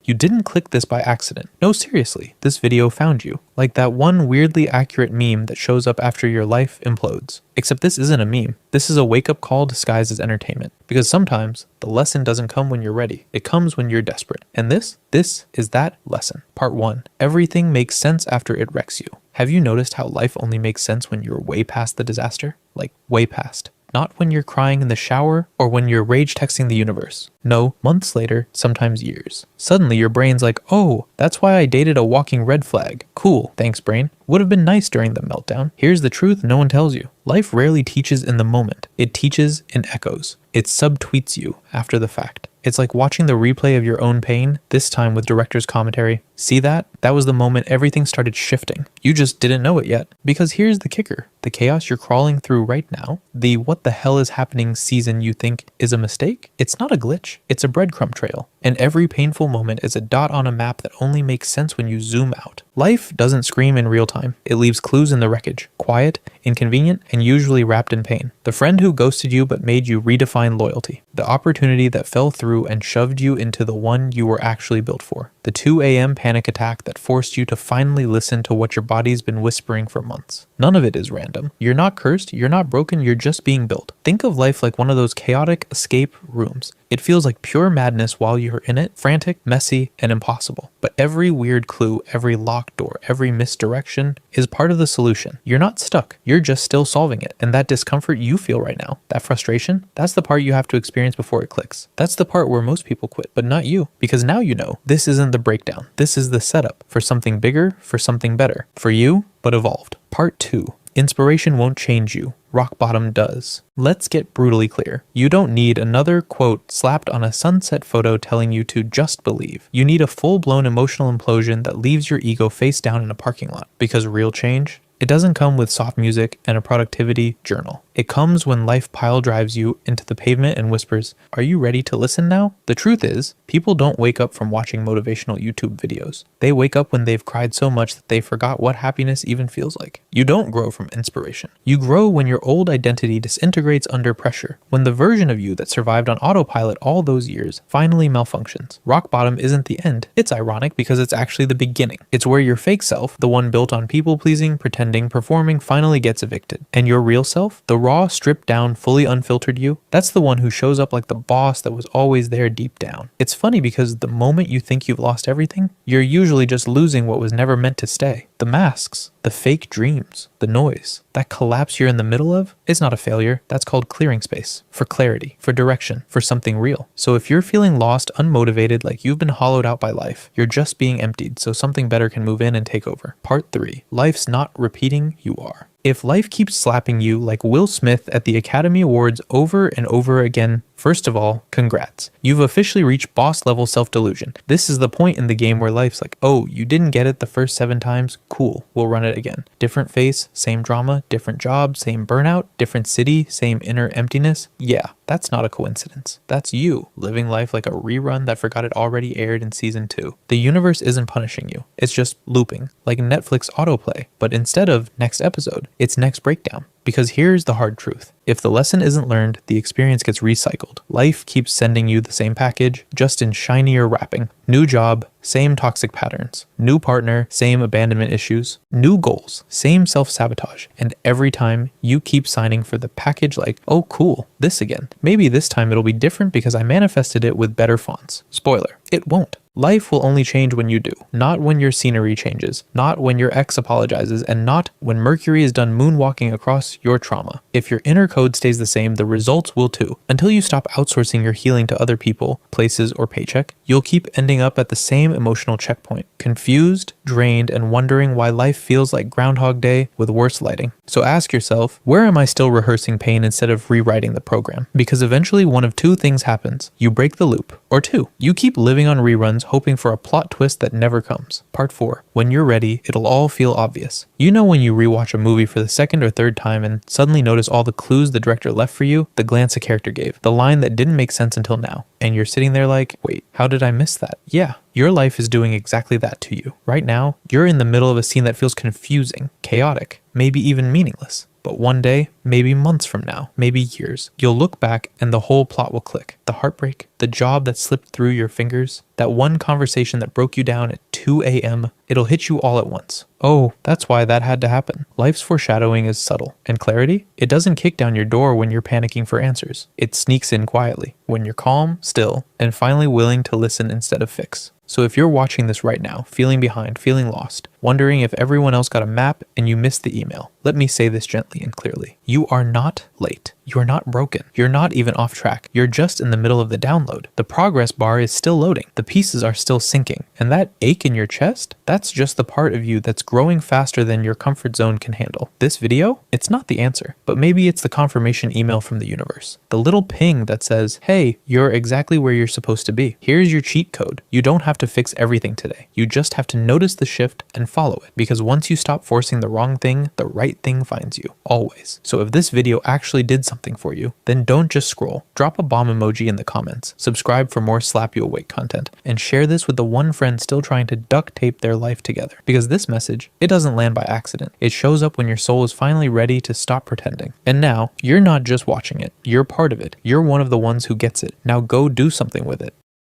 You didn't click this by accident. No, seriously, this video found you. Like that one weirdly accurate meme that shows up after your life implodes. Except this isn't a meme. This is a wake-up call disguised as entertainment. Because sometimes the lesson doesn't come when you're ready. It comes when you're desperate. And this is that lesson. Part 1. Everything makes sense after it wrecks you. Have you noticed how life only makes sense when you're way past the disaster? Like, way past. Not when you're crying in the shower or when you're rage texting the universe. No, months later, sometimes years. Suddenly your brain's like, oh, that's why I dated a walking red flag. Cool, thanks brain. Would have been nice during the meltdown. Here's the truth no one tells you. Life rarely teaches in the moment. It teaches in echoes. It subtweets you after the fact. It's like watching the replay of your own pain, this time with director's commentary. See that? That was the moment everything started shifting. You just didn't know it yet. Because here's the kicker. The chaos you're crawling through right now, the what the hell is happening season you think is a mistake, it's not a glitch. It's a breadcrumb trail. And every painful moment is a dot on a map that only makes sense when you zoom out. Life doesn't scream in real time. It leaves clues in the wreckage. Quiet, inconvenient, and usually wrapped in pain. The friend who ghosted you but made you redefine loyalty. The opportunity that fell through and shoved you into the one you were actually built for. The 2 a.m. panic attack that forced you to finally listen to what your body's been whispering for months. None of it is random. You're not cursed, you're not broken, you're just being built. Think of life like one of those chaotic escape rooms. It feels like pure madness while you're in it, frantic, messy, and impossible. But every weird clue, every locked door, every misdirection is part of the solution. You're not stuck, you're just still solving it. And that discomfort you feel right now, that frustration, that's the part you have to experience before it clicks. That's the part where most people quit, but not you. Because now you know, this isn't the breakdown. This is the setup for something bigger, for something better. For you, but evolved. Part 2. Inspiration won't change you. Rock bottom does. Let's get brutally clear. You don't need another quote slapped on a sunset photo telling you to just believe. You need a full-blown emotional implosion that leaves your ego face down in a parking lot. Because real change, it doesn't come with soft music and a productivity journal. It comes when life pile drives you into the pavement and whispers, "Are you ready to listen now?" The truth is, people don't wake up from watching motivational YouTube videos. They wake up when they've cried so much that they forgot what happiness even feels like. You don't grow from inspiration. You grow when your old identity disintegrates under pressure, when the version of you that survived on autopilot all those years finally malfunctions. Rock bottom isn't the end. It's ironic because it's actually the beginning. It's where your fake self, the one built on people-pleasing, pretending, performing, finally gets evicted. And your real self, the raw, stripped down, fully unfiltered you, that's the one who shows up like the boss that was always there deep down. It's funny because the moment you think you've lost everything, you're usually just losing what was never meant to stay. The masks, the fake dreams, the noise. That collapse you're in the middle of is not a failure. That's called clearing space, for clarity, for direction, for something real. So if you're feeling lost, unmotivated, like you've been hollowed out by life, you're just being emptied so something better can move in and take over. Part 3. Life's not repeating, you are. If life keeps slapping you like Will Smith at the Academy Awards over and over again, first of all, congrats. You've officially reached boss level self-delusion. This is the point in the game where life's like, oh, you didn't get it the first 7 times? Cool, we'll run it again. Different face, same drama, different job, same burnout, different city, same inner emptiness. Yeah, that's not a coincidence. That's you, living life like a rerun that forgot it already aired in season 2. The universe isn't punishing you. It's just looping, like Netflix autoplay. But instead of next episode, it's next breakdown. Because here's the hard truth. If the lesson isn't learned, the experience gets recycled. Life keeps sending you the same package, just in shinier wrapping. New job, same toxic patterns. New partner, same abandonment issues. New goals, same self-sabotage. And every time you keep signing for the package like, oh cool, this again. Maybe this time it'll be different because I manifested it with better fonts. Spoiler, it won't. Life will only change when you do, not when your scenery changes, not when your ex apologizes, and not when Mercury is done moonwalking across your trauma. If your inner code stays the same, the results will too. Until you stop outsourcing your healing to other people, places, or paycheck, you'll keep ending up at the same emotional checkpoint, confused, drained, and wondering why life feels like Groundhog Day with worse lighting. So ask yourself, where am I still rehearsing pain instead of rewriting the program? Because eventually one of 2 things happens. You break the loop, or 2, you keep living on reruns hoping for a plot twist that never comes. Part 4. When you're ready, it'll all feel obvious. You know when you rewatch a movie for the 2nd or 3rd time and suddenly notice all the clues the director left for you, the glance a character gave, the line that didn't make sense until now, and you're sitting there like, wait, how did I miss that? Yeah. Your life is doing exactly that to you. Right now, you're in the middle of a scene that feels confusing, chaotic, maybe even meaningless. But one day, maybe months from now, maybe years, you'll look back and the whole plot will click. The heartbreak, the job that slipped through your fingers, that one conversation that broke you down at 2 a.m., it'll hit you all at once. Oh, that's why that had to happen. Life's foreshadowing is subtle. And clarity? It doesn't kick down your door when you're panicking for answers. It sneaks in quietly, when you're calm, still, and finally willing to listen instead of fix. So if you're watching this right now, feeling behind, feeling lost, wondering if everyone else got a map and you missed the email, let me say this gently and clearly. You are not late. You are not broken. You're not even off track. You're just in the middle of the download. The progress bar is still loading. The pieces are still sinking. And that ache in your chest, that's just the part of you that's growing faster than your comfort zone can handle. This video, it's not the answer, but maybe it's the confirmation email from the universe. The little ping that says, hey, you're exactly where you're supposed to be. Here's your cheat code. You don't have to fix everything today. You just have to notice the shift and follow it. Because once you stop forcing the wrong thing, the right thing finds you. Always. So if this video actually did something for you, then don't just scroll. Drop a bomb emoji in the comments, subscribe for more slap you awake content, and share this with the one friend still trying to duct tape their life together. Because this message, it doesn't land by accident. It shows up when your soul is finally ready to stop pretending. And now, you're not just watching it. You're part of it. You're one of the ones who gets it. Now go do something with it.